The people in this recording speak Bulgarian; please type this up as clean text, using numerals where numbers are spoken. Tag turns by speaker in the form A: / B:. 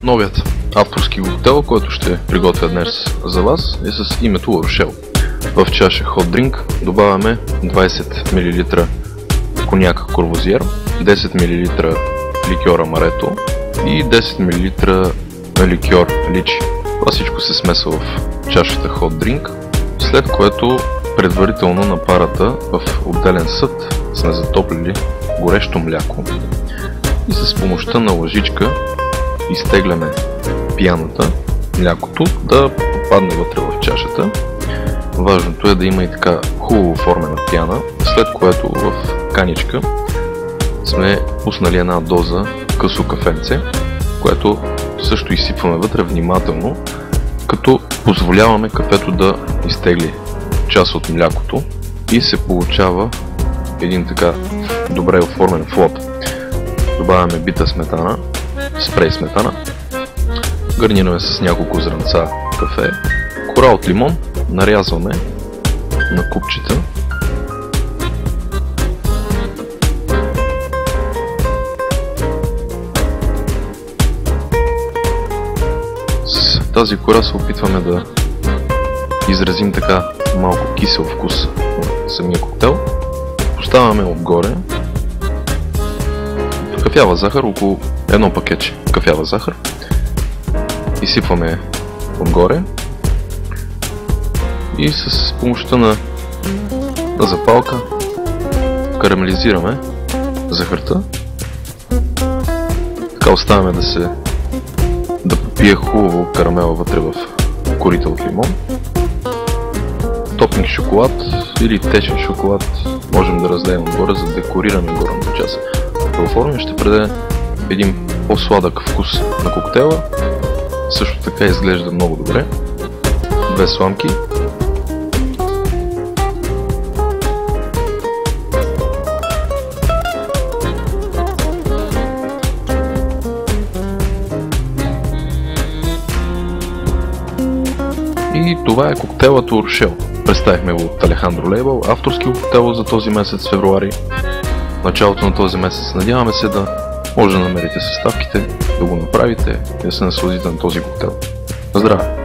A: Новият авторски коктейл, който ще приготвя днес за вас, е с името Ларушел. В чаша hot drink добавяме 20 мл коняк Корвозиер, 10 мл ликьор Амарето и 10 мл ликьор Личи. Това всичко се смесва в чашата hot drink, след което предварително на парата в отделен съд сме затоплили горещо мляко и с помощта на лъжичка изтегляме пяната, млякото да попадне вътре в чашата. Важното е да има и така хубаво оформена пяна, след което в каничка сме пуснали една доза късо кафенце, което също изсипваме вътре внимателно, като позволяваме кафето да изтегли част от млякото и се получава един така добре оформен флот. Добавяме бита сметана, спрей сметана, гарнираме с няколко зранца кафе, кора от лимон, нарязваме на купчета с тази кора се опитваме да изразим така малко кисел вкус на самия коктейл. Поставяме отгоре кафява захар, около едно пакетче кафява захар. Изсипваме отгоре и с помощта на запалка карамелизираме захарта. Така оставяме да попие хубаво карамела вътре в корите от лимон. Топинг шоколад или течен шоколад можем да разлеем отгоре, за да декорираме горната част. Да оформим, ще придаде един по-сладък вкус на коктейла. Също така изглежда много добре. Две сламки. И това е коктейлът Ларушел. Представихме го от Алехандро Лейбъл, авторски коктейл за този месец февруари. В началото на този месец надяваме се да може да намерите съставките, да го направите и да се насладите на този коктейл. На здраве!